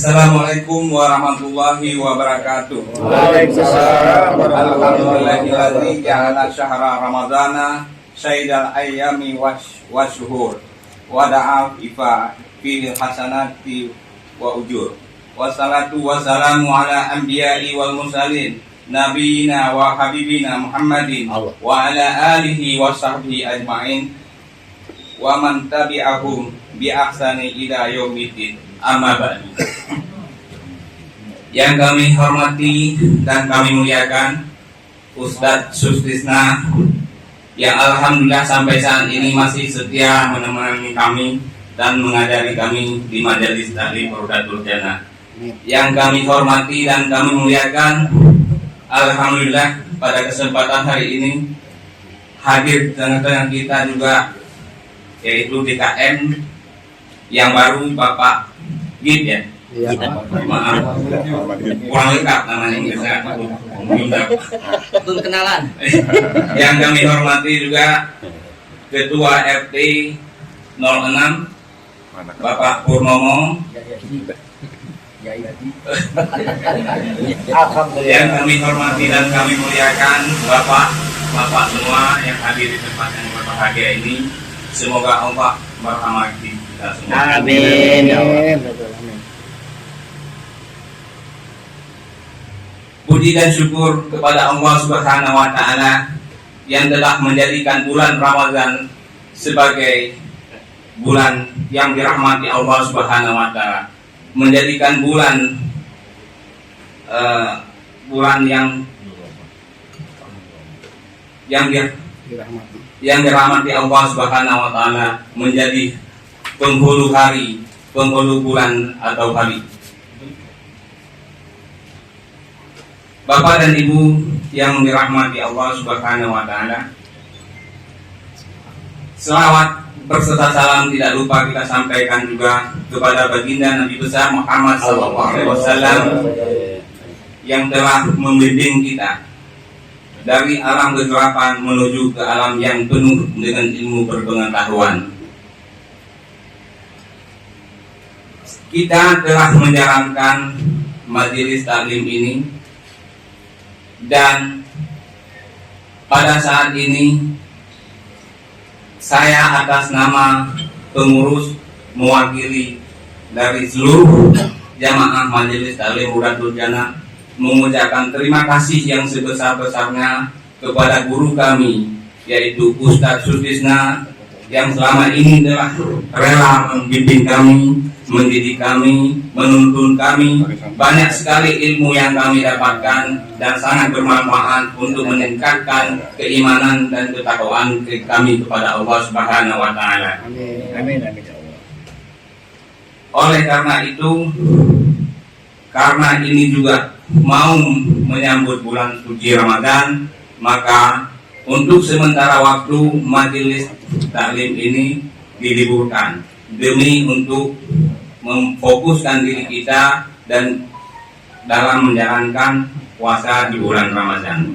Assalamualaikum warahmatullahi wabarakatuh. Waalaikumsalam. Alhamdulillahilladzi ja'ala syahra ramadhana sayyidal ayyami wasyuhur wa da'a ifa fil hasanati wa ujur. Wassalatu wassalamu ala anbiya'i wal mursalin nabiyina wa habibina Muhammadin wa ala alihi wa sahbihi ajma'in wa man tabi'ahum bi ahsani ila yaumiddin. Amma ba'du. Yang kami hormati dan kami muliakan Ustadz Sustisna yang alhamdulillah sampai saat ini masih setia menemani kami dan mengajari kami di Majelis Taklim Rodatul Jannah. Yang kami hormati dan kami muliakan, alhamdulillah pada kesempatan hari ini hadir tengah-tengah kita juga yaitu DKM yang baru Bapak Gip ya. Maaf, kurang lengkap namanya saya belum kenalan. Yang kami hormati juga Ketua RT 06 Bapak Purnomo. Yang kami hormati dan kami muliakan Bapak semua yang hadir di tempat yang berbahagia ini. Semoga Allah merahmati kita semua. Amin. Puji dan syukur kepada Allah Subhanahu wa taala yang telah menjadikan bulan Ramadan sebagai bulan yang dirahmati Allah Subhanahu wa taala, menjadikan bulan yang dirahmati Allah Subhanahu wa taala, menjadi penghulu hari, penghulu bulan atau hari. Bapak dan Ibu yang dirahmati Allah Subhanahu wa taala, selawat berserta salam tidak lupa kita sampaikan juga kepada baginda Nabi besar Muhammad SAW yang telah membimbing kita dari alam kegelapan menuju ke alam yang penuh dengan ilmu berpengetahuan. Kita telah menjalankan majelis taklim ini, dan pada saat ini saya atas nama pengurus mewakili dari seluruh jamaah Majelis Taklim Rodatul Jannah mengucapkan terima kasih yang sebesar-besarnya kepada guru kami yaitu Ustadz Sustisna yang selama ini telah rela membimbing kami, mendidik kami, menuntun kami. Banyak sekali ilmu yang kami dapatkan dan sangat bermanfaat untuk meningkatkan keimanan dan ketakwaan kami kepada Allah Subhanahu wa taala. Amin. Oleh karena itu, karena ini juga mau menyambut bulan suci Ramadan, maka untuk sementara waktu majelis taklim ini diliburkan demi untuk memfokuskan diri kita dan dalam menjalankan puasa di bulan Ramadan.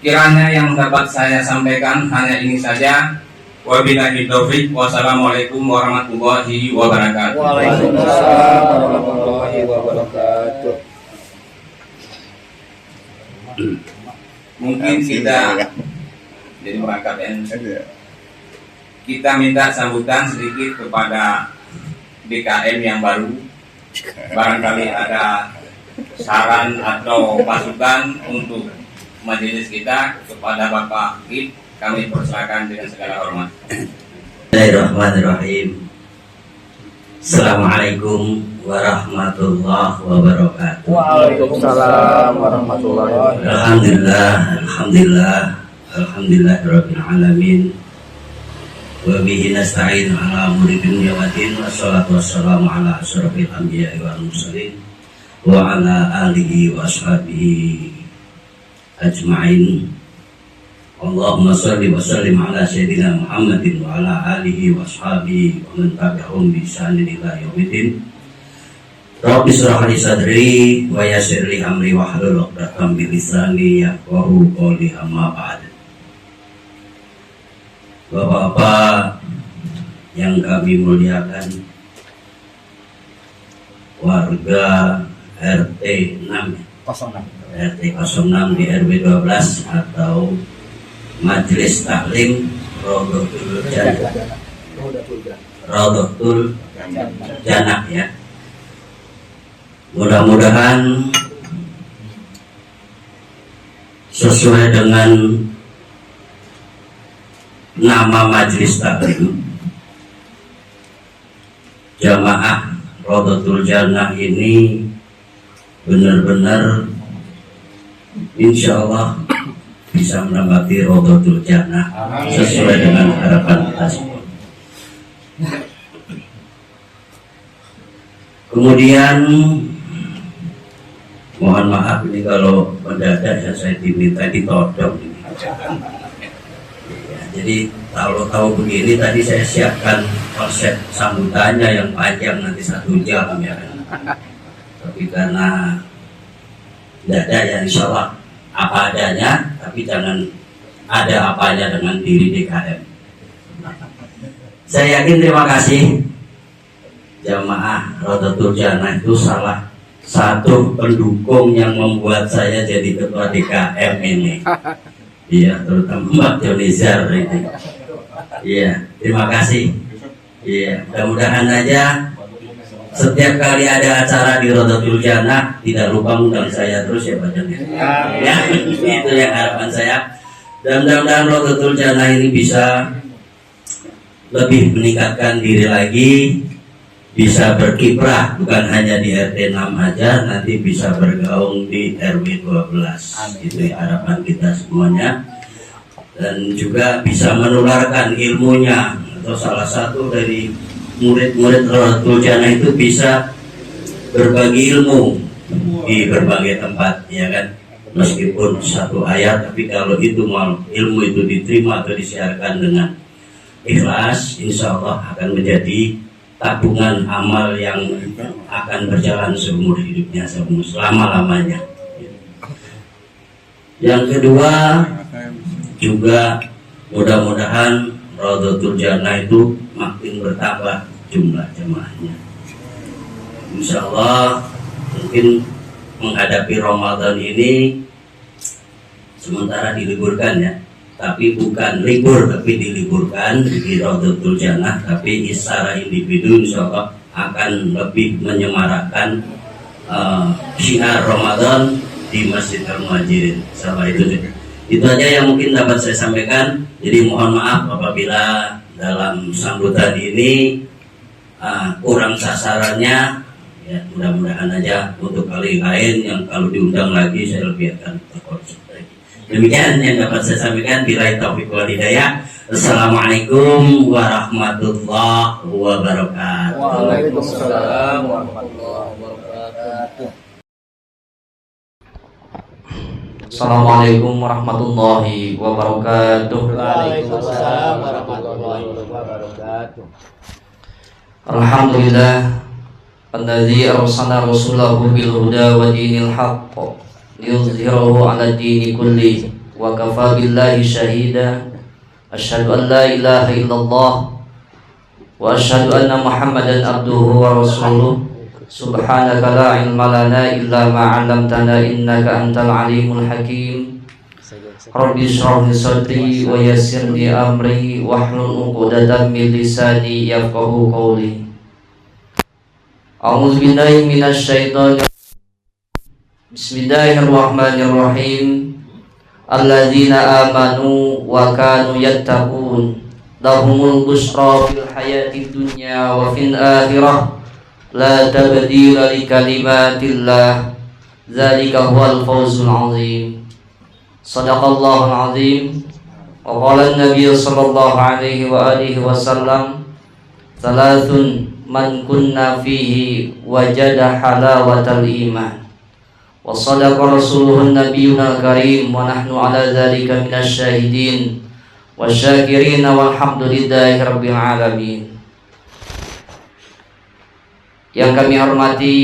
Kiranya yang dapat saya sampaikan hanya ini saja. Wabillahi taufik. Wassalamualaikum warahmatullahi wabarakatuh. Waalaikumsalam warahmatullahi wabarakatuh. Mungkin kita jadi merangkap kita minta sambutan sedikit kepada DKM yang baru. Barangkali ada saran atau masukan untuk majelis kita kepada Bapak Gip, kami persilakan dengan segala hormat. Bismillahirrahmanirrahim. Assalamualaikum warahmatullahi wabarakatuh. Waalaikumsalam warahmatullahi wabarakatuh. Alhamdulillahirabbil alamin. Wa bihi nasta'in ala umuri dunya wa din, wassalatu wassalamu ala asyrafil anbiya'i wal mursalin wa ala alihi wa ashabihi ajma'in. Allahumma shalli wa sallim ala sayyidina Muhammadin wa ala alihi wa ashabihi wa man tabi'ahum bi ihsanin ila yaumiddin. Rabbi shrah li sadri wa yassir li amri wa hlul 'uqdatam min lisani yafqahu qawli, amma ba'd. Bapak-bapak yang kami muliakan, warga RT 6 ya? 06. RT 06 di RW 12 atau Majelis Taklim Rodotul Janah ya. Mudah-mudahan sesuai dengan nama Majelis Taklim, Jamaah Rodotul Janah ini benar-benar insya Allah bisa menempati Rodotul Janah sesuai dengan harapan kita semua. Kemudian mohon maaf ini kalau mendadak ya, saya diminta ditodong ini. Ya, jadi kalau tahu begini tadi saya siapkan konsep sambutannya yang panjang nanti 1 jam ya kan. Tapi karena tidak ada ya insya Allah apa adanya, tapi jangan ada apanya dengan diri DKM. Saya yakin, terima kasih, Jamaah Rodotul Janah itu salah satu pendukung yang membuat saya jadi ketua DKM ini. Iya, terutama Mbak Jonizar ini. Iya, terima kasih. Iya, mudah-mudahan aja setiap kali ada acara di Rodotul Janah tidak lupa undang saya terus ya Pak Jonizar. Ya, itu yang harapan saya. Dan mudah-mudahan Rodotul Janah ini bisa lebih meningkatkan diri lagi, bisa berkiprah bukan hanya di RT 6 aja, nanti bisa bergaung di RW 12. Itu harapan kita semuanya. Dan juga bisa menularkan ilmunya, atau salah satu dari murid-murid Rodotul Janah itu bisa berbagi ilmu di berbagai tempat, ya kan? Meskipun satu ayat, tapi kalau itu ilmu itu diterima atau disiarkan dengan ikhlas, insya Allah akan menjadi tabungan amal yang akan berjalan seumur hidupnya, selama-lamanya. Yang kedua, juga mudah-mudahan Rodotul Janah itu makin bertambah jumlah jemaahnya. Insya Allah mungkin menghadapi Ramadan ini sementara diliburkan ya, tapi bukan libur, tapi diliburkan di Rodotul Janah, tapi secara individu insya Allah akan lebih menyemarakkan syiar Ramadan di Masjid Al-Muhajirin. Sama itu aja yang mungkin dapat saya sampaikan. Jadi mohon maaf apabila dalam sambutan ini kurang sasarannya. Ya, mudah-mudahan aja untuk kali lain yang kalau diundang lagi saya lebih akan berkonsep lagi. Demikian yang dapat saya sampaikan. Billahi taufiq wal hidayah. Assalamualaikum warahmatullahi wabarakatuh. Waalaikumsalam warahmatullahi wabarakatuh. Assalamualaikum warahmatullahi wabarakatuh. Waalaikumsalam warahmatullahi wabarakatuh. Alhamdulillah alladzi arsala rasulahu bil huda wa dinil haqq liyuzhirahu 'ala dini kulli wa kafa billahi shahida. Asyhadu an la ilaha illallah wa asyhadu anna Muhammadan abduhu wa rasuluh. Subhanaka la ilma lana illa ma 'allamtana innaka antal alimul hakim. Rabbi shrah li sadri wa yassir li amri wahlul 'uqdatam min lisani yafqahu qawli. A'udzu billahi minasy syaithanir Bismillahirrahmanirrahim. Alladzina amanu wa kanu yattaqun lahumul busyra fil hayatid dunya wa fil akhirah la tabdila li kalimatillah dzalika huwal fawzul azim. Shadaqallahul azim. Wa qala an-nabiy sallallahu alaihi wa alihi wasallam thalathun man kunna fihi wajada halawatal iman. Wa sadaqa rasuluhun nabiyyuna karim wa nahnu ala dzalika minasy syahidin wasyakirin walhamdulillahi rabbil alamin. Yang kami hormati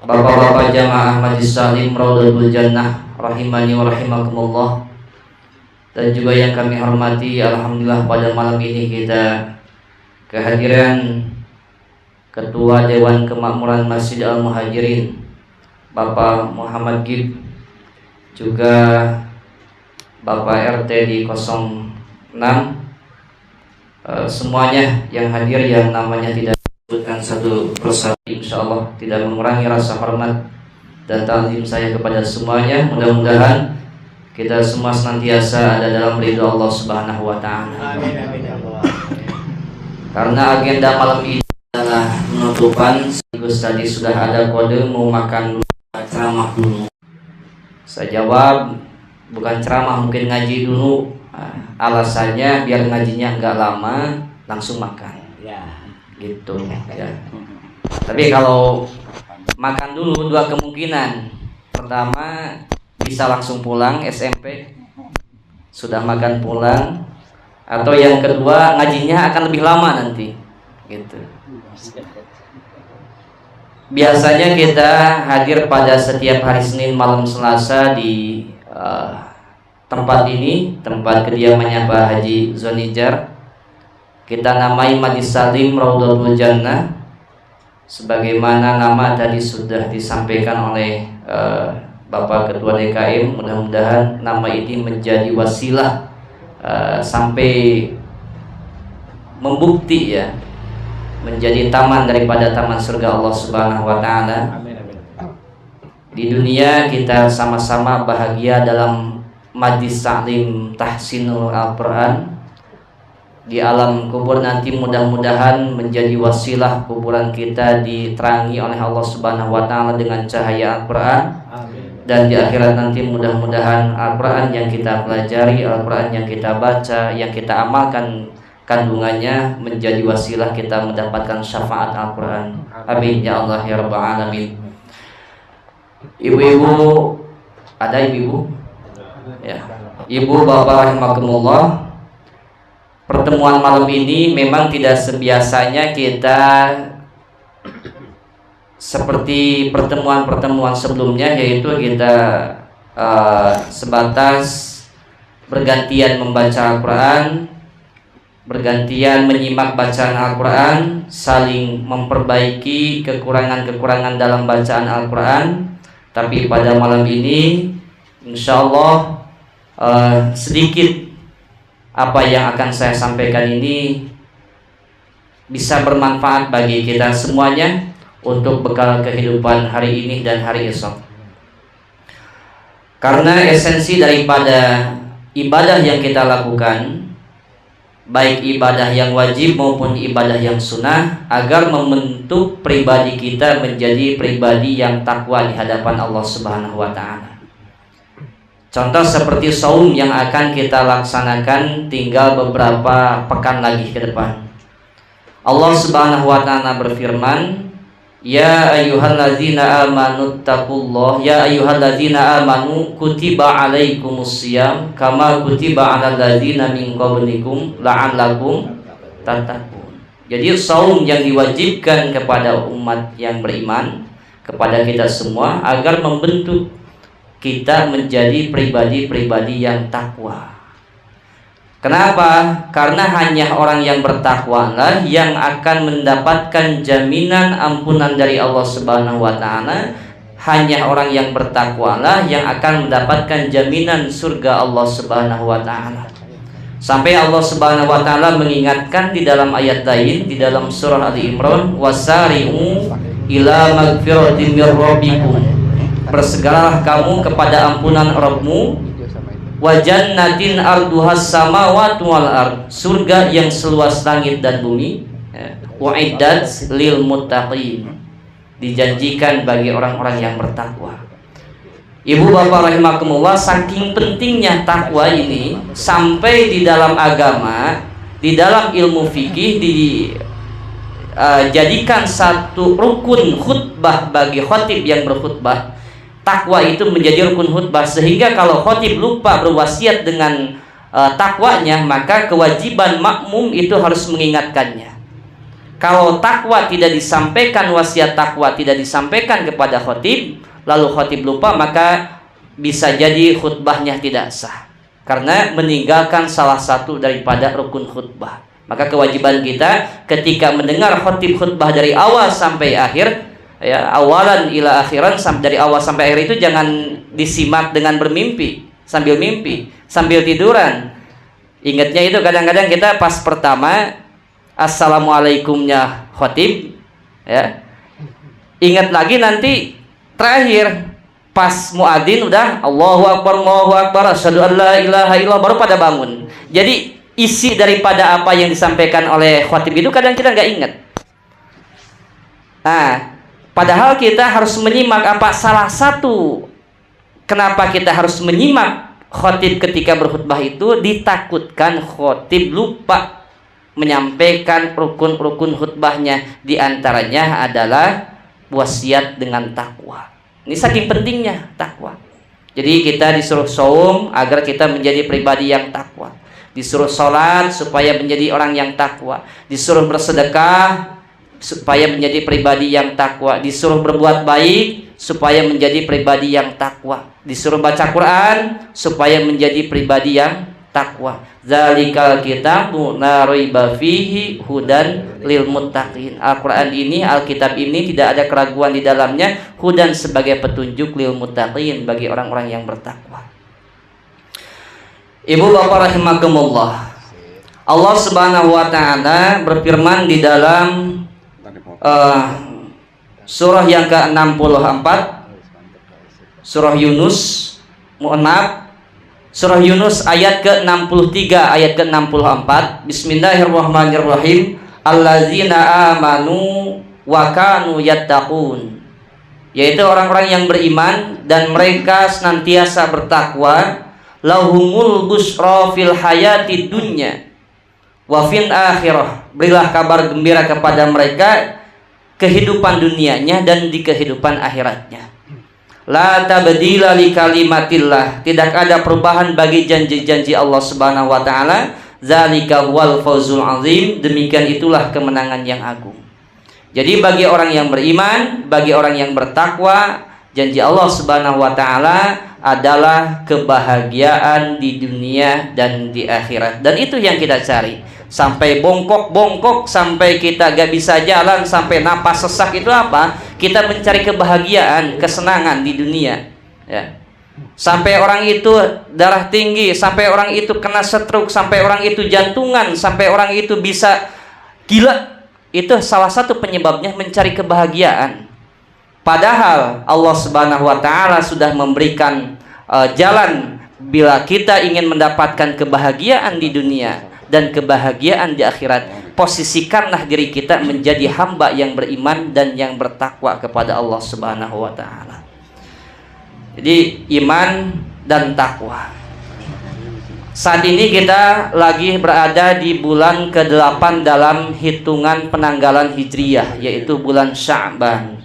Bapak-bapak jamaah Majelis Taklim Rodotul Janah rahimani wa rahimakumullah, dan juga yang kami hormati, alhamdulillah pada malam ini kita kehadiran Ketua Dewan Kemakmuran Masjid Al-Muhajirin Bapak Muhammad Gib, juga Bapak RT di 06, semuanya yang hadir yang namanya tidak disebutkan satu persatu, insyaallah tidak mengurangi rasa hormat dan ta'zim saya kepada semuanya. Mudah-mudahan kita semua senantiasa ada dalam ridho Allah Subhanahu wa taala. Amin amin ya Allah. Karena agenda malam ini adalah penutupan, sekaligus tadi sudah ada kode mau makan dulu, ceramah dulu. Saya jawab bukan ceramah, mungkin ngaji dulu. Alasannya biar ngajinya nggak lama, langsung makan. Ya. Gitu ya. Tapi kalau makan dulu dua kemungkinan. Pertama, bisa langsung pulang SMP, sudah makan pulang, atau yang kedua ngajinya akan lebih lama nanti gitu. Biasanya kita hadir pada setiap hari Senin malam Selasa di tempat ini, tempat kediamannya Pak Haji Zonijar. Kita namai Majlis Salim Raudhatul Jannah, sebagaimana nama tadi sudah disampaikan oleh Bapak Ketua DKM. Mudah-mudahan nama ini menjadi wasilah sampai membukti ya, menjadi taman daripada taman surga Allah Subhanahu wa taala. Amin amin. Di dunia kita sama-sama bahagia dalam majlis taklim tahsinul Al-Quran. Di alam kubur nanti mudah-mudahan menjadi wasilah kuburan kita diterangi oleh Allah Subhanahu wa taala dengan cahaya Al-Quran. Amin. Dan di akhirat nanti mudah-mudahan Al-Quran yang kita pelajari, Al-Quran yang kita baca, yang kita amalkan kandungannya menjadi wasilah kita mendapatkan syafaat Al-Quran. Amin ya Allah ya Rabbal Alamin. Ibu-ibu, ada ibu-ibu? Ya. Ibu bapak rahimakumullah, pertemuan malam ini memang tidak sebiasanya kita seperti pertemuan-pertemuan sebelumnya, yaitu kita sebatas bergantian membaca Al-Quran, bergantian menyimak bacaan Al-Quran, saling memperbaiki kekurangan-kekurangan dalam bacaan Al-Quran. Tapi pada malam ini insya Allah sedikit apa yang akan saya sampaikan ini bisa bermanfaat bagi kita semuanya untuk bekal kehidupan hari ini dan hari esok. Karena esensi daripada ibadah yang kita lakukan, baik ibadah yang wajib maupun ibadah yang sunnah, agar membentuk pribadi kita menjadi pribadi yang takwa di hadapan Allah Subhanahu wa taala. Contoh seperti saum yang akan kita laksanakan tinggal beberapa pekan lagi ke depan. Allah Subhanahu wa taala berfirman, Ya ayyuhalladzina amanu taqullah, ya ayyuhalladzina amanu kutiba alaikumusiyam kama kutiba alal ladzina min qablikum la'allakum tattaqun. Jadi saum yang diwajibkan kepada umat yang beriman, kepada kita semua, agar membentuk kita menjadi pribadi-pribadi yang takwa. Kenapa? Karena hanya orang yang bertakwalah yang akan mendapatkan jaminan ampunan dari Allah Subhanahu wa taala. Hanya orang yang bertakwalah yang akan mendapatkan jaminan surga Allah Subhanahu wa taala. Sampai Allah Subhanahu wa taala mengingatkan di dalam ayat lain di dalam surah Ali Imran, wasari'u ila magfiratin mir rabbikum. Bersegeralah kamu kepada ampunan Rabbmu. Wa jannatin arduhas samawati wal ard, surga yang seluas langit dan bumi. Uiddat lil muttaqin, dijanjikan bagi orang-orang yang bertakwa. Ibu bapak rahimakumullah, saking pentingnya takwa ini sampai di dalam agama, di dalam ilmu fikih dijadikan satu rukun khutbah bagi khatib yang berkhutbah. Takwa itu menjadi rukun khutbah, sehingga kalau khatib lupa berwasiat dengan takwanya, maka kewajiban makmum itu harus mengingatkannya. Kalau takwa tidak disampaikan, wasiat takwa tidak disampaikan kepada khatib, lalu khatib lupa, maka bisa jadi khutbahnya tidak sah karena meninggalkan salah satu daripada rukun khutbah. Maka kewajiban kita ketika mendengar khotib khutbah dari awal sampai akhir, ya, awalan ila akhiran, dari awal sampai akhir itu jangan disimak dengan bermimpi, sambil mimpi, sambil tiduran. Ingatnya itu kadang-kadang kita pas pertama assalamualaikumnya khotib, ya, ingat lagi nanti terakhir pas muadzin udah Allahu Akbar, asyhadu an la ilaha illallah, baru pada bangun. Jadi isi daripada apa yang disampaikan oleh khotib itu kadang kita nggak ingat. Nah, padahal kita harus menyimak apa salah satu kenapa kita harus menyimak khotib ketika berkhutbah itu, ditakutkan khotib lupa menyampaikan rukun-rukun khutbahnya. Di antaranya adalah wasiat dengan takwa. Ini saking pentingnya takwa. Jadi kita disuruh saum agar kita menjadi pribadi yang takwa. Disuruh sholat supaya menjadi orang yang takwa. Disuruh bersedekah supaya menjadi pribadi yang takwa. Disuruh berbuat baik supaya menjadi pribadi yang takwa. Disuruh baca Quran supaya menjadi pribadi yang takwa. Zalikal kitabu la raiba fihi hudan lil muttaqin. Al-Quran ini, Alkitab ini tidak ada keraguan di dalamnya, hudan sebagai petunjuk lil muttaqin, bagi orang-orang yang bertakwa. Ibu bapak rahimakumullah, Allah subhanahu wa ta'ala berfirman di dalam surah yang ke-64, surah Yunus, surah Yunus ayat ke-63, ayat ke-64. Bismillahirrahmanirrahim. Allazina amanu wa kanu yattaqun, yaitu orang-orang yang beriman dan mereka senantiasa bertakwa. Lahumul busra fil hayati dunya wa fil akhirah, berilah kabar gembira kepada mereka kehidupan dunianya dan di kehidupan akhiratnya. La tabdila li kalimatillah, tidak ada perubahan bagi janji-janji Allah Subhanahu wa taala. Zalika huwal fawzul azim, demikian itulah kemenangan yang agung. Jadi bagi orang yang beriman, bagi orang yang bertakwa, janji Allah Subhanahu wa taala adalah kebahagiaan di dunia dan di akhirat. Dan itu yang kita cari. Sampai bongkok-bongkok, sampai kita gak bisa jalan, sampai napas sesak, itu apa? Kita mencari kebahagiaan, kesenangan di dunia, ya. Sampai orang itu darah tinggi, sampai orang itu kena stroke, sampai orang itu jantungan, sampai orang itu bisa gila. Itu salah satu penyebabnya mencari kebahagiaan. Padahal Allah Subhanahu wa taala sudah memberikan jalan bila kita ingin mendapatkan kebahagiaan di dunia dan kebahagiaan di akhirat. Posisikanlah diri kita menjadi hamba yang beriman dan yang bertakwa kepada Allah Subhanahu wa taala. Jadi iman dan takwa. Saat ini kita lagi berada di bulan ke-8 dalam hitungan penanggalan Hijriyah, yaitu bulan Sya'ban.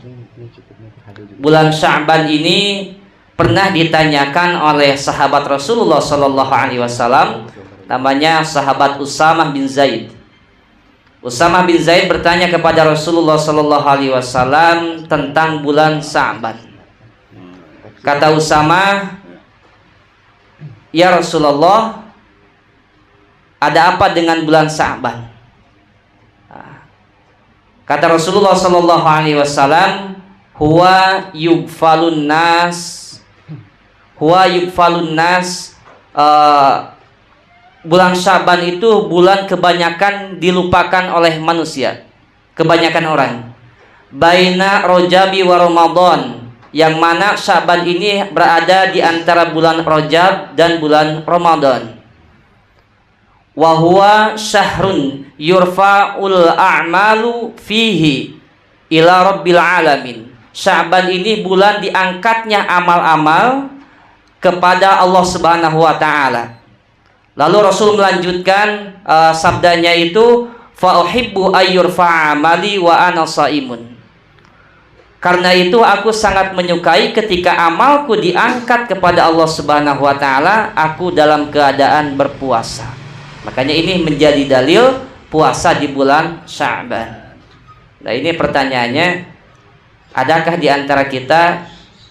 Bulan Sya'ban ini pernah ditanyakan oleh sahabat Rasulullah Sallallahu Alaihi Wasallam, namanya sahabat Usamah bin Zaid. Usamah bin Zaid bertanya kepada Rasulullah Sallallahu Alaihi Wasallam tentang bulan Sya'ban. Kata Usamah, ya Rasulullah, ada apa dengan bulan Sya'ban? Kata Rasulullah Sallallahu Alaihi Wasallam, huwa yugfalun nas, bulan Sya'ban itu bulan kebanyakan dilupakan oleh manusia, kebanyakan orang. Baina Rajabi wa Ramadan, yang mana Sya'ban ini berada di antara bulan Rajab dan bulan Ramadan. Wa huwa syahrun yurfa'ul a'malu fihi ila rabbil alamin. Sya'ban ini bulan diangkatnya amal-amal kepada Allah Subhanahu wa taala. Lalu Rasul melanjutkan sabdanya itu, fa uhibbu ayyurfa amali wa ana shaimun. Karena itu aku sangat menyukai ketika amalku diangkat kepada Allah Subhanahu wa taala, aku dalam keadaan berpuasa. Makanya ini menjadi dalil puasa di bulan Sya'ban. Nah, ini pertanyaannya, adakah di antara kita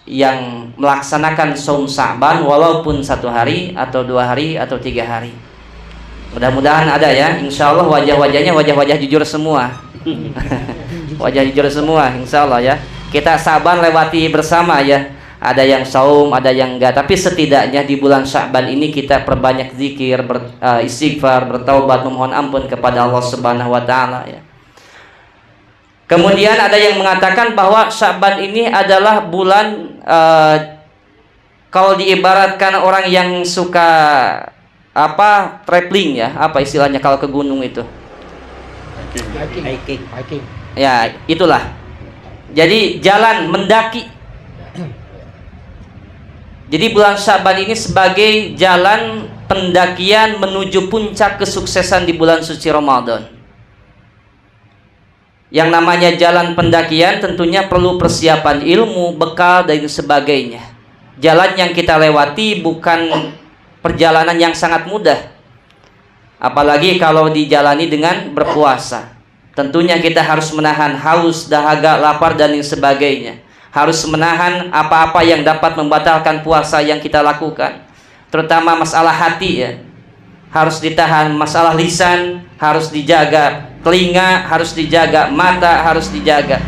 yang melaksanakan saum Sya'ban walaupun 1 hari atau 2 hari atau 3 hari? Mudah-mudahan ada ya. Insya Allah wajah-wajahnya wajah-wajah jujur semua. Wajah jujur semua, insya Allah ya. Kita sabar lewati bersama ya. Ada yang saum, ada yang enggak. Tapi setidaknya di bulan Sya'ban ini kita perbanyak zikir, istighfar, bertaubat, memohon ampun kepada Allah Subhanahu wa taala ya. Kemudian ada yang mengatakan bahwa Sya'ban ini adalah bulan kalau diibaratkan orang yang suka traveling ya, apa istilahnya kalau ke gunung itu? Hiking. Ya, itulah. Jadi jalan mendaki. Jadi bulan Sya'ban ini sebagai jalan pendakian menuju puncak kesuksesan di bulan suci Ramadan. Yang namanya jalan pendakian tentunya perlu persiapan ilmu, bekal dan sebagainya. Jalan yang kita lewati bukan perjalanan yang sangat mudah. Apalagi kalau dijalani dengan berpuasa. Tentunya kita harus menahan haus, dahaga, lapar dan sebagainya. Harus menahan apa-apa yang dapat membatalkan puasa yang kita lakukan. Terutama masalah hati ya. Harus ditahan, masalah lisan harus dijaga, telinga harus dijaga, mata harus dijaga.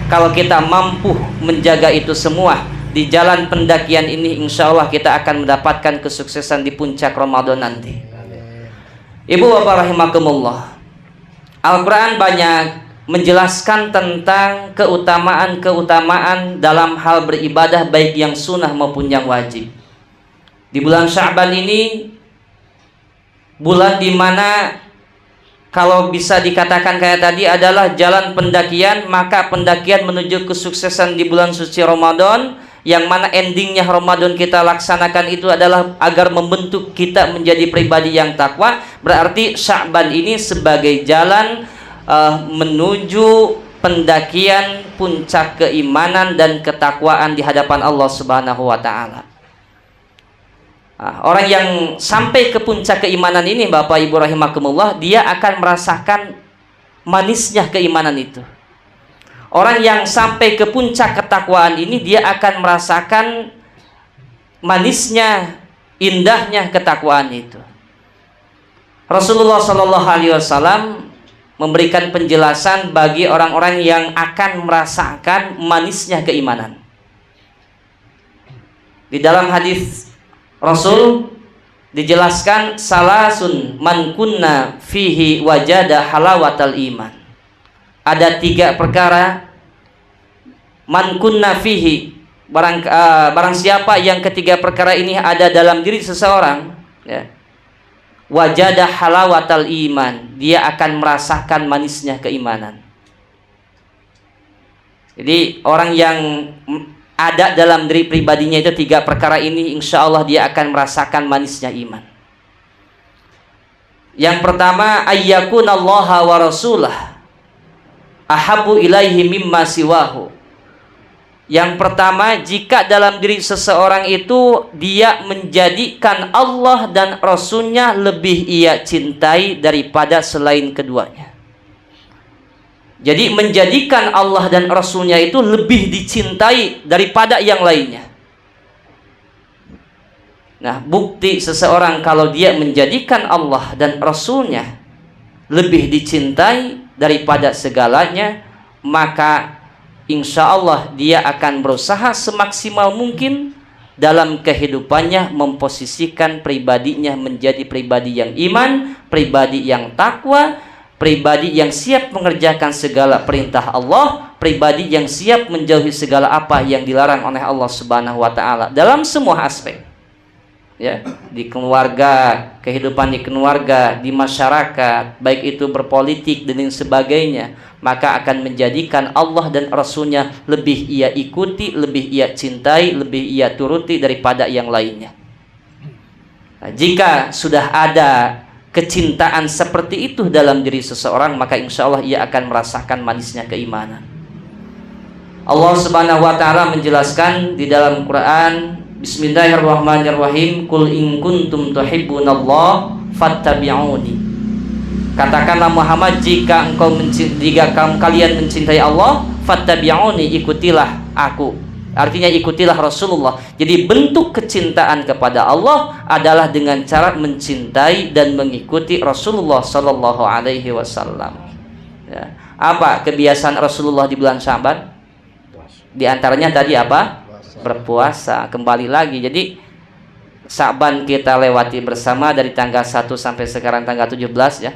Kalau kita mampu menjaga itu semua, di jalan pendakian ini insya Allah kita akan mendapatkan kesuksesan di puncak Ramadan nanti. Ibu bapak rahimakumullah, Al-Quran banyak menjelaskan tentang keutamaan-keutamaan dalam hal beribadah baik yang sunnah maupun yang wajib. Di bulan Sya'ban ini bulan dimana kalau bisa dikatakan kayak tadi adalah jalan pendakian, maka pendakian menuju kesuksesan di bulan suci Ramadan, yang mana endingnya Ramadan kita laksanakan itu adalah agar membentuk kita menjadi pribadi yang takwa. Berarti Sya'ban ini sebagai jalan menuju pendakian puncak keimanan dan ketakwaan di hadapan Allah Subhanahu wa taala. Orang yang sampai ke puncak keimanan ini Bapak Ibu rahimakumullah, dia akan merasakan manisnya keimanan itu. Orang yang sampai ke puncak ketakwaan ini dia akan merasakan manisnya, indahnya ketakwaan itu. Rasulullah Shallallahu Alaihi Wasallam memberikan penjelasan bagi orang-orang yang akan merasakan manisnya keimanan. Di dalam hadis Rasul dijelaskan salasun man kunna fihi wajada halawatal iman. Ada 3 perkara man kunna fihi, barang siapa yang ketiga perkara ini ada dalam diri seseorang ya, wajada halawatal iman, dia akan merasakan manisnya keimanan. Jadi orang yang ada dalam diri pribadinya itu 3 perkara ini, insya Allah dia akan merasakan manisnya iman. Yang pertama, ayyakunallaha wa rasulah ahabu ilaihi mimma siwahu. Yang pertama, jika dalam diri seseorang itu dia menjadikan Allah dan Rasulnya lebih ia cintai daripada selain keduanya. Jadi menjadikan Allah dan Rasulnya itu lebih dicintai daripada yang lainnya. Nah, bukti seseorang kalau dia menjadikan Allah dan Rasulnya lebih dicintai daripada segalanya, maka insya Allah dia akan berusaha semaksimal mungkin dalam kehidupannya memposisikan pribadinya menjadi pribadi yang iman, pribadi yang takwa, pribadi yang siap mengerjakan segala perintah Allah, pribadi yang siap menjauhi segala apa yang dilarang oleh Allah Subhanahu wa taala dalam semua aspek. Ya, di keluarga, kehidupan di keluarga, di masyarakat, baik itu berpolitik dan sebagainya, maka akan menjadikan Allah dan Rasulnya lebih ia ikuti, lebih ia cintai, lebih ia turuti daripada yang lainnya. Nah, jika sudah ada kecintaan seperti itu dalam diri seseorang, maka insya Allah ia akan merasakan manisnya keimanan. Allah Subhanahu wa taala menjelaskan di dalam Quran, Bismillahirrahmanirrahim, Qul in kuntum tuhibbunallah fattabi'uni. Katakanlah Muhammad, jika kalian mencintai Allah, fattabi'uni, ikutilah aku. Artinya ikutilah Rasulullah. Jadi bentuk kecintaan kepada Allah adalah dengan cara mencintai dan mengikuti Rasulullah Sallallahu Alaihi Wasallam. Ya. Apa kebiasaan Rasulullah di bulan Syaban? Di antaranya tadi apa? Berpuasa. Kembali lagi. Jadi Syaban kita lewati bersama dari tanggal 1 sampai sekarang tanggal 17 ya.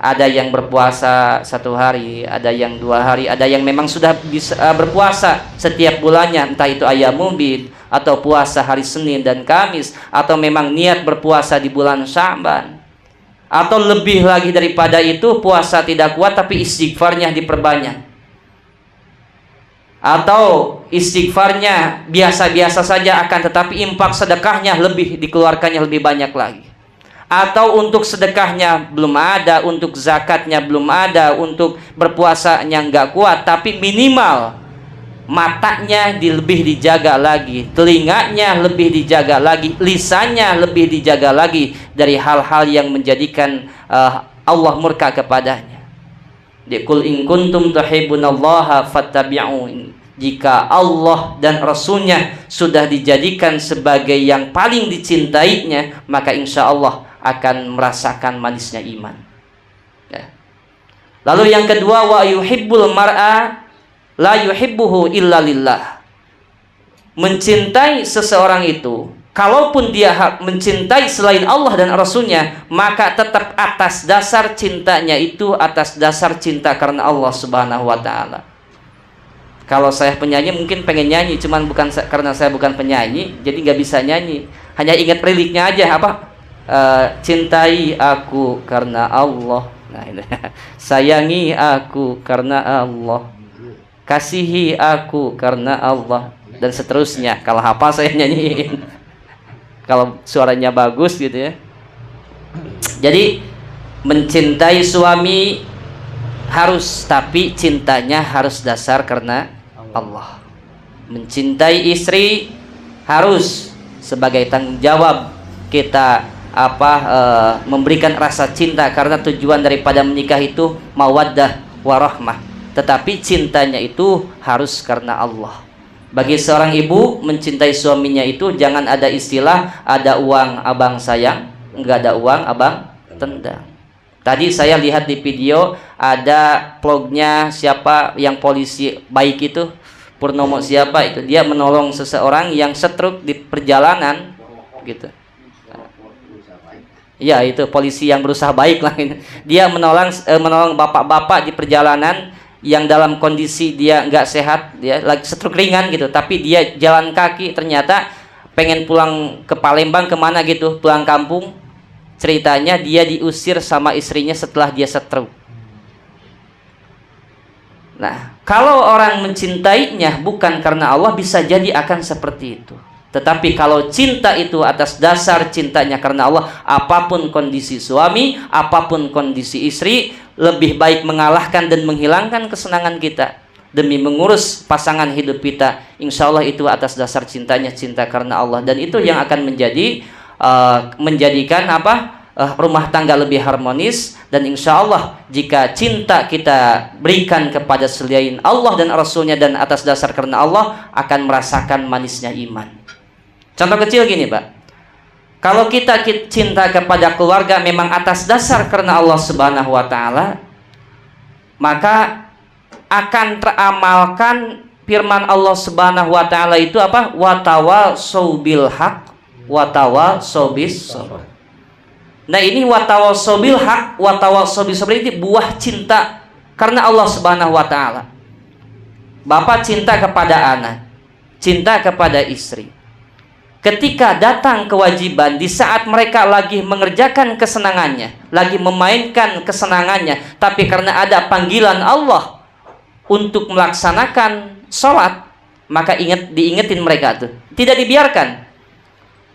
Ada yang berpuasa 1 hari, ada yang 2 hari, ada yang memang sudah bisa berpuasa setiap bulannya, entah itu ayyamul bid atau puasa hari Senin dan Kamis, atau memang niat berpuasa di bulan Sya'ban, atau lebih lagi daripada itu puasa tidak kuat tapi istighfarnya diperbanyak, atau istighfarnya biasa-biasa saja akan tetapi infak sedekahnya lebih dikeluarkannya lebih banyak lagi. Atau untuk sedekahnya belum ada, untuk zakatnya belum ada, untuk berpuasanya nggak kuat, tapi minimal matanya lebih dijaga lagi, telinganya lebih dijaga lagi, lisannya lebih dijaga lagi dari hal-hal yang menjadikan Allah murka kepadanya. Qul in kuntum tuhibbunallaha fattabi'un. Jika Allah dan Rasulnya sudah dijadikan sebagai yang paling dicintainya, maka insya Allah akan merasakan manisnya iman. Ya. Lalu yang kedua, wa yuhibbul mar'a la yuhibbuhu illa lillah. Mencintai seseorang itu, kalaupun dia mencintai selain Allah dan Rasulnya, maka tetap atas dasar cintanya itu atas dasar cinta karena Allah Subhanahu wa Ta'ala. Kalau saya penyanyi mungkin pengen nyanyi, cuman bukan karena saya bukan penyanyi, jadi nggak bisa nyanyi. Hanya ingat liriknya aja apa? Cintai aku karena Allah. Nah, ini. Sayangi aku karena Allah. Kasihi aku karena Allah, dan seterusnya. Kalau hafal saya nyanyiin. Kalau suaranya bagus gitu ya. Jadi mencintai suami harus, tapi cintanya harus dasar karena Allah. Mencintai istri harus sebagai tanggung jawab kita memberikan rasa cinta, karena tujuan daripada menikah itu mawaddah warahmah. Tetapi cintanya itu harus karena Allah. Bagi seorang ibu mencintai suaminya itu jangan ada istilah ada uang abang sayang, enggak ada uang abang tendang. Tadi saya lihat di video ada vlognya siapa yang polisi baik itu, Purnomo siapa itu, dia menolong seseorang yang stroke di perjalanan gitu. Ya itu polisi yang berusaha baik lah. Dia menolong bapak-bapak di perjalanan yang dalam kondisi dia nggak sehat, dia lagi stroke ringan gitu, tapi dia jalan kaki, ternyata pengen pulang ke Palembang kemana gitu, pulang kampung. Ceritanya dia diusir sama istrinya setelah dia stroke. Nah, kalau orang mencintainya bukan karena Allah, bisa jadi akan seperti itu. Tetapi kalau cinta itu atas dasar cintanya karena Allah, apapun kondisi suami, apapun kondisi istri, lebih baik mengalahkan dan menghilangkan kesenangan kita demi mengurus pasangan hidup kita. Insya Allah itu atas dasar cintanya, cinta karena Allah. Dan itu yang akan menjadikan rumah tangga lebih harmonis. Dan insya Allah jika cinta kita berikan kepada selain Allah dan Rasulnya dan atas dasar karena Allah, akan merasakan manisnya iman. Contoh kecil gini Pak, kalau kita cinta kepada keluarga memang atas dasar karena Allah Subhanahu wa Ta'ala, maka akan teramalkan firman Allah Subhanahu wa Ta'ala itu apa? Wa tawasau bil haq wa tawasau bis sabr. Nah ini wa tawasau bil haq wa tawasau bis sabr ini buah cinta karena Allah Subhanahu wa Ta'ala. Bapak cinta kepada anak, cinta kepada istri. Ketika datang kewajiban di saat mereka lagi mengerjakan kesenangannya, lagi memainkan kesenangannya, tapi karena ada panggilan Allah untuk melaksanakan sholat, maka diingetin mereka tuh, tidak dibiarkan.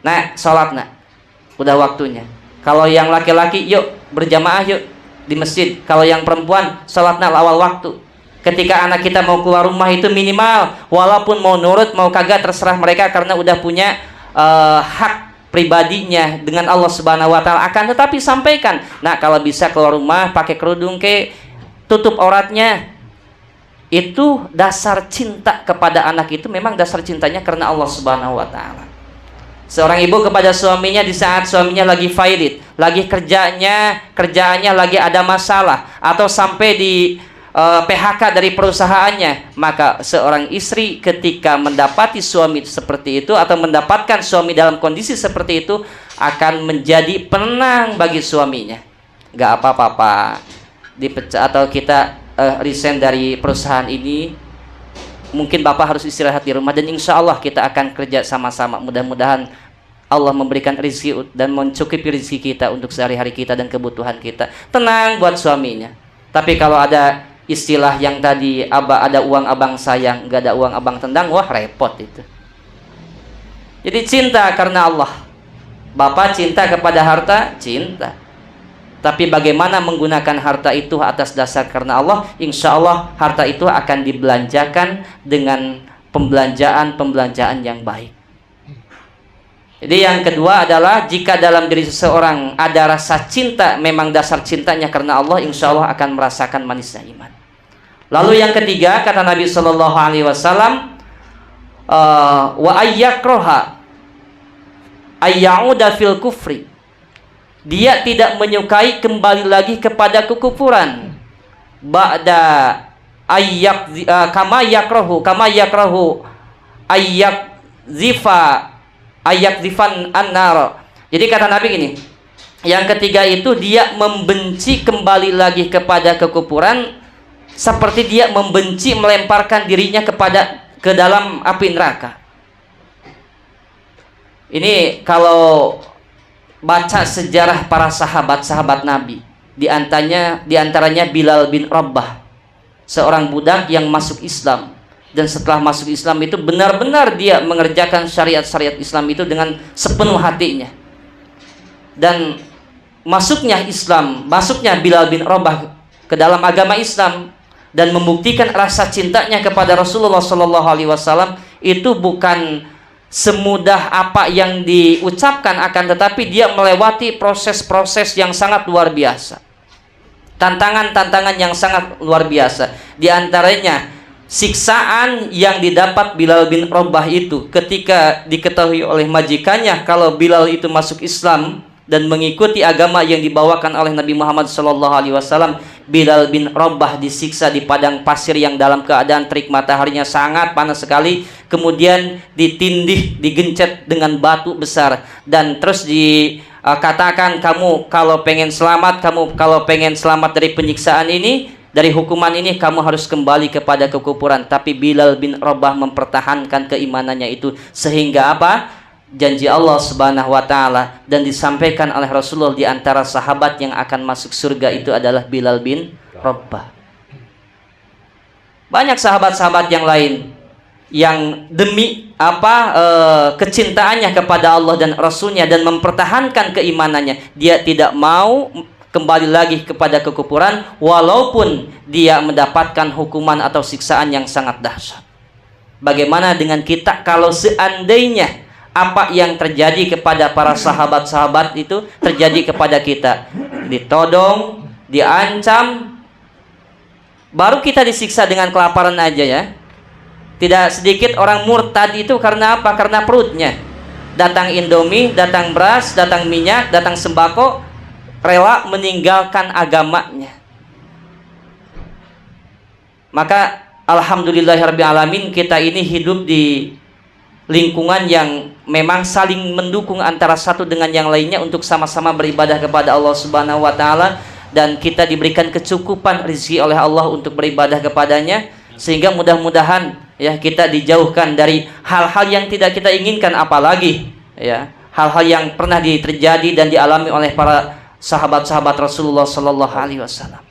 Nah, sholat nak, udah waktunya. Kalau yang laki-laki, yuk berjamaah yuk di masjid. Kalau yang perempuan, sholat nak awal waktu. Ketika anak kita mau keluar rumah itu minimal, walaupun mau nurut mau kagak terserah mereka, karena udah punya hak pribadinya dengan Allah Subhanahu wa Ta'ala. Akan tetapi sampaikan, nah kalau bisa keluar rumah pakai kerudung tutup auratnya. itu dasar cinta kepada anak itu memang dasar cintanya karena Allah Subhanahu wa taala. Seorang ibu kepada suaminya di saat suaminya lagi failit, lagi kerjaannya lagi ada masalah atau sampai di PHK dari perusahaannya, maka seorang istri ketika mendapati suami seperti itu atau mendapatkan suami dalam kondisi seperti itu akan menjadi penenang bagi suaminya. Gak apa-apa Pak, dipecat atau kita resign dari perusahaan ini, mungkin Bapak harus istirahat di rumah dan insya Allah kita akan kerja sama-sama. Mudah-mudahan Allah memberikan rezeki dan mencukupi rezeki kita untuk sehari-hari kita dan kebutuhan kita. Tenang buat suaminya. Tapi kalau ada istilah yang tadi, ada uang abang sayang, nggak ada uang abang tendang, wah repot itu. Jadi cinta karena Allah. Bapak cinta kepada harta, cinta. Tapi bagaimana menggunakan harta itu atas dasar karena Allah, insya Allah harta itu akan dibelanjakan dengan pembelanjaan yang baik. Jadi yang kedua adalah jika dalam diri seseorang ada rasa cinta, memang dasar cintanya karena Allah, insya Allah akan merasakan manisnya iman. Lalu yang ketiga kata Nabi Shallallahu Alaihi Wasallam, wa ayyakroha ayyauda fil kufri, dia tidak menyukai kembali lagi kepada kekufuran. Ba'da kama yakrahu ayyakzifan annar. Jadi kata Nabi gini, yang ketiga itu dia membenci kembali lagi kepada kekufuran seperti dia membenci melemparkan dirinya ke dalam api neraka. Ini kalau baca sejarah para sahabat Nabi, di antaranya Bilal bin Rabah, seorang budak yang masuk Islam, dan setelah masuk Islam itu benar-benar dia mengerjakan syariat-syariat Islam itu dengan sepenuh hatinya. Dan masuknya Bilal bin Rabah ke dalam agama Islam dan membuktikan rasa cintanya kepada Rasulullah Shallallahu Alaihi Wasallam itu bukan semudah apa yang diucapkan, akan tetapi dia melewati proses-proses yang sangat luar biasa, tantangan-tantangan yang sangat luar biasa. Di antaranya siksaan yang didapat Bilal bin Rabah itu ketika diketahui oleh majikannya kalau Bilal itu masuk Islam dan mengikuti agama yang dibawakan oleh Nabi Muhammad SAW. Bilal bin Rabah disiksa di padang pasir yang dalam keadaan terik mataharinya sangat panas sekali, kemudian ditindih, digencet dengan batu besar, dan terus dikatakan, kamu kalau pengen selamat dari penyiksaan ini, dari hukuman ini, kamu harus kembali kepada kekufuran. Tapi Bilal bin Rabah mempertahankan keimanannya itu, sehingga apa? Janji Allah Subhanahu wa taala dan disampaikan oleh Rasulullah, di antara sahabat yang akan masuk surga itu adalah Bilal bin Rabah. Banyak sahabat-sahabat yang lain yang demi kecintaannya kepada Allah dan Rasulnya dan mempertahankan keimanannya, dia tidak mau kembali lagi kepada kekufuran walaupun dia mendapatkan hukuman atau siksaan yang sangat dahsyat. Bagaimana dengan kita kalau seandainya apa yang terjadi kepada para sahabat-sahabat itu terjadi kepada kita? Ditodong, diancam, baru kita disiksa dengan kelaparan aja ya. Tidak sedikit orang murtad itu karena apa? Karena perutnya. Datang Indomie, datang beras, datang minyak, datang sembako, rela meninggalkan agamanya. Maka alhamdulillahirrabbilalamin, kita ini hidup di lingkungan yang memang saling mendukung antara satu dengan yang lainnya untuk sama-sama beribadah kepada Allah Subhanahu wa taala, dan kita diberikan kecukupan rezeki oleh Allah untuk beribadah kepadanya, sehingga mudah-mudahan ya kita dijauhkan dari hal-hal yang tidak kita inginkan, apalagi ya hal-hal yang pernah terjadi dan dialami oleh para sahabat-sahabat Rasulullah sallallahu alaihi wasallam.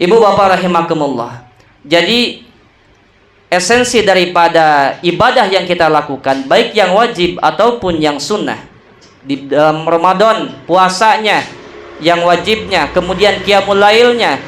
Ibu bapak rahimakumullah. Jadi esensi daripada ibadah yang kita lakukan, baik yang wajib ataupun yang sunnah, di dalam Ramadan, puasanya, yang wajibnya, kemudian qiyamul lailnya,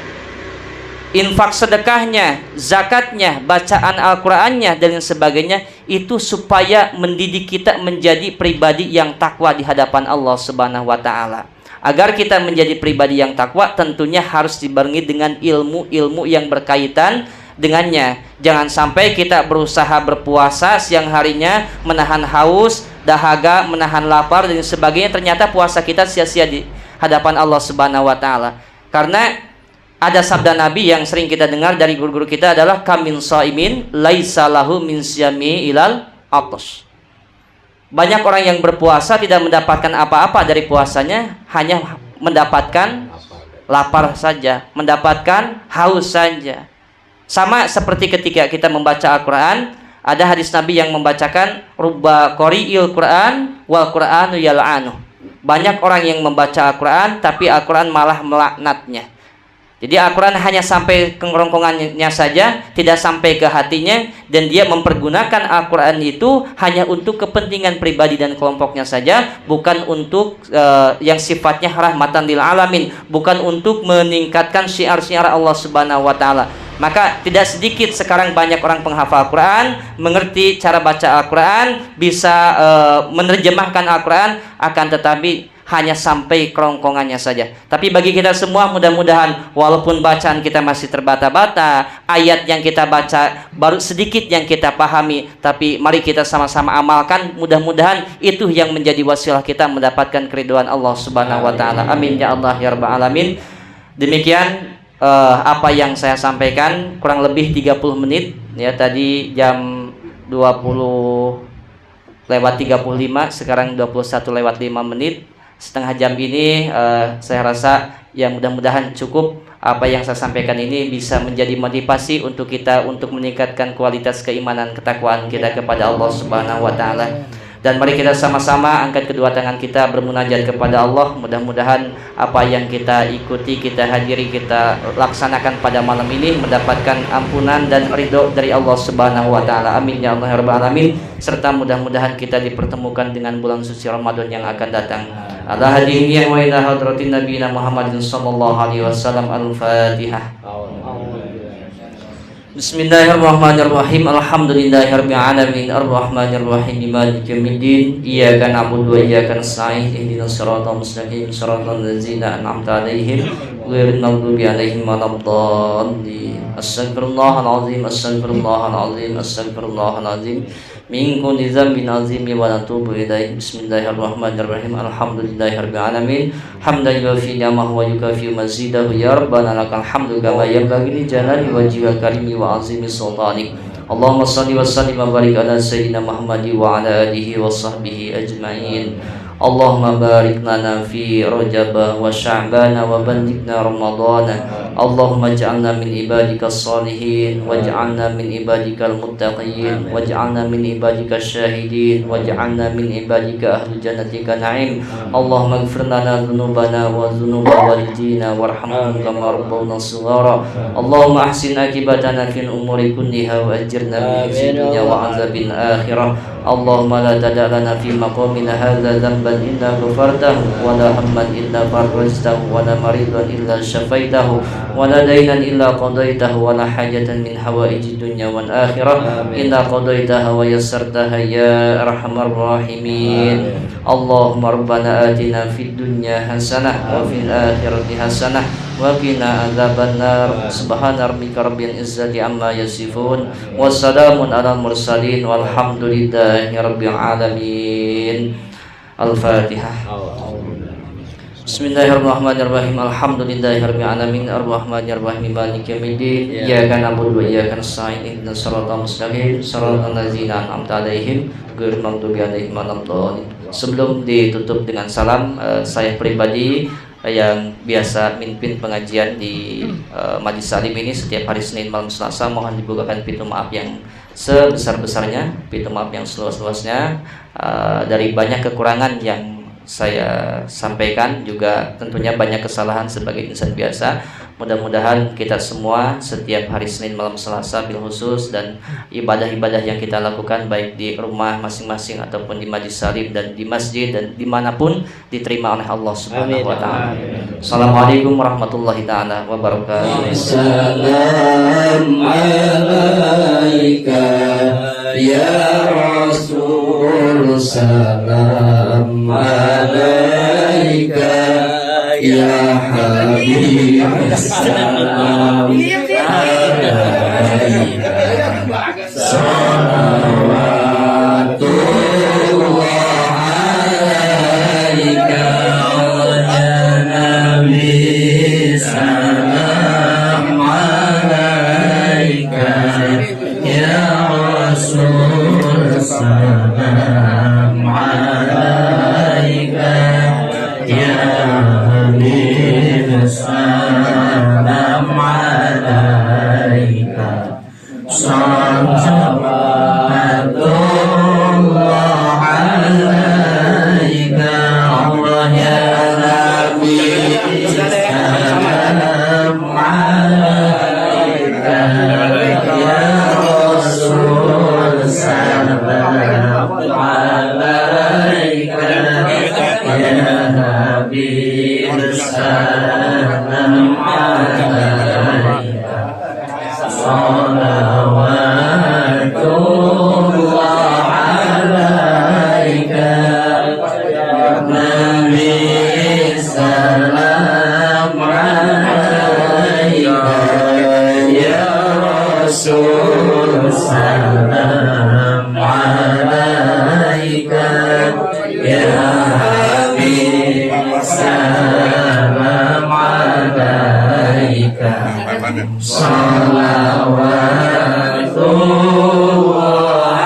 infak sedekahnya, zakatnya, bacaan Al-Qur'annya dan sebagainya, itu supaya mendidik kita menjadi pribadi yang takwa di hadapan Allah Subhanahu wa taala. Agar kita menjadi pribadi yang takwa, tentunya harus dibarengi dengan ilmu-ilmu yang berkaitan dengannya. Jangan sampai kita berusaha berpuasa siang harinya, menahan haus, dahaga, menahan lapar dan sebagainya, ternyata puasa kita sia-sia di hadapan Allah Subhanahu wa taala. Karena ada sabda Nabi yang sering kita dengar dari guru-guru kita adalah kamin shaimin laisa lahu min siyami ilal atash. Banyak orang yang berpuasa tidak mendapatkan apa-apa dari puasanya, hanya mendapatkan lapar saja, mendapatkan haus saja. Sama seperti ketika kita membaca Al-Quran, ada hadis Nabi yang membacakan rubba qari'il Quran wal Qur'anu yal'anu. Banyak orang yang membaca Al-Quran tapi Al-Quran malah melaknatnya. Jadi Al-Quran hanya sampai ke kerongkongannya saja, tidak sampai ke hatinya, dan dia mempergunakan Al-Quran itu hanya untuk kepentingan pribadi dan kelompoknya saja, bukan untuk yang sifatnya rahmatan lil alamin, bukan untuk meningkatkan syiar-syiar Allah Subhanahu wa taala. Maka tidak sedikit sekarang banyak orang penghafal Al-Quran, mengerti cara baca Al-Quran, bisa menerjemahkan Al-Quran, akan tetapi hanya sampai kerongkongannya saja. Tapi bagi kita semua, mudah-mudahan walaupun bacaan kita masih terbata-bata, ayat yang kita baca baru sedikit yang kita pahami, tapi mari kita sama-sama amalkan. Mudah-mudahan itu yang menjadi wasilah kita mendapatkan keridhaan Allah Subhanahu wa taala. Amin ya Allah ya rabbal alamin. Demikian apa yang saya sampaikan, kurang lebih 30 menit ya, tadi jam 20:35, sekarang 21:05. Setengah jam ini saya rasa ya mudah-mudahan cukup. Apa yang saya sampaikan ini bisa menjadi motivasi untuk kita untuk meningkatkan kualitas keimanan ketakwaan kita kepada Allah Subhanahu wa taala. Dan mari kita sama-sama angkat kedua tangan kita bermunajat kepada Allah. Mudah-mudahan apa yang kita ikuti, kita hadiri, kita laksanakan pada malam ini mendapatkan ampunan dan ridho dari Allah Subhanahu wa taala. Amin ya Allah ya rabbal alamin. Serta mudah-mudahan kita dipertemukan dengan bulan suci Ramadan yang akan datang. Ala hadinihi wa ila hadratin nabiyina Muhammadin sallallahu alaihi wasallam. Al-Fatihah. Bismillahirrahmanirrahim. Alhamdulillahirabbil alamin. Arrahmanirrahim. Maliki yaumiddin. Iyyaka na'budu wa iyyaka nasta'in. Ihdinas siratal mustaqim. Siratal ladzina an'amta 'alaihim ghairil maghdubi 'alaihim waladdallin. Astaghfirullahalazim. Astaghfirullahalazim. Astaghfirullahalazim. Min kulli dzambin 'azimi wa natubu ilaih. Bismillahirrahmanirrahim. Alhamdulillahirabbil alamin. Hamdan yuwafi ni'amahu wa yukafi mazidahu. Ya rabbana lakal hamdu kama yanbaghi li jalali wajhikal karimi wa 'azimi sultanik. Allahumma shalli wa sallim wa barik ala sayyidina Muhammad wa ala alihi wa sahbihi ajma'in. Allahumma barik lana fi Rajab wa Sya'ban wa ballighna Ramadan. Allahumma ij'alna min ibadikas salihin waj'alna min ibadikal muttaqin waj'alna min ibadikas syahidin waj'alna min ibadika ahli jannatika na'im. Allahumma ighfir lana dhunubana wa dhunuba walidina warhamhum kama rabbawna shighara. Allahumma ahsin akibatana fil umuri kulliha wa ajirna min khizyi dunya wa 'adzabil akhirah. Allahumma la tada' lana fi maqamina hadza dhanban illa ghafartahu wa la hamman illa farajtahu wa la maridan illa syafaitahu wa la daynan illa qadaitahu wa la hajatan min hawaiji dunya wal akhirah illa qadaitaha wa yassartaha ya arhamar rahimin. Allahumma rabbana atina fid dunya hasanah wa fil akhirati hasanah wa qina adzabannar. Subhana rabbika rabbil izzati amma yasifun wa salamun alal mursalin walhamdulillahi rabbil alamin. Al-Fatihah. Bismillahirrahmanirrahim. Alhamdulillahirabbil alamin. Arrahmanirrahim. Maliki yaumiddin. Iyyaka na'budu wa iyyaka nasta'in. Ihdinas siratal mustaqim. Siratal ladzina an'amta 'alaihim ghairil maghdubi 'alaihim waladdallin. Sebelum ditutup dengan salam, saya pribadi yang biasa mimpin pengajian di Majlis Salim ini setiap hari Senin malam Selasa, mohon dibukakan pintu maaf yang sebesar-besarnya, pintu maaf yang seluas-luasnya dari banyak kekurangan yang saya sampaikan, juga tentunya banyak kesalahan sebagai insan biasa. Mudah-mudahan kita semua setiap hari Senin malam Selasa bil khusus dan ibadah-ibadah yang kita lakukan baik di rumah masing-masing ataupun di Majlis Salim dan di masjid dan dimanapun diterima oleh Allah Subhanahu wa taala. Assalamualaikum warahmatullahi taala wabarakatuh. Salam alaika ya Rasul, salam alaika ya Habib, salam alaika Habib salam alaika salawatullah alaika Nabi salam alaika ya Rasul salam alaika ya Habib salam alaika salawatullah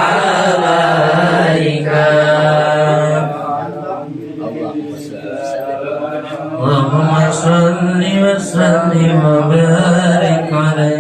alaika Allahumma salli wa sallim wa barik alaihi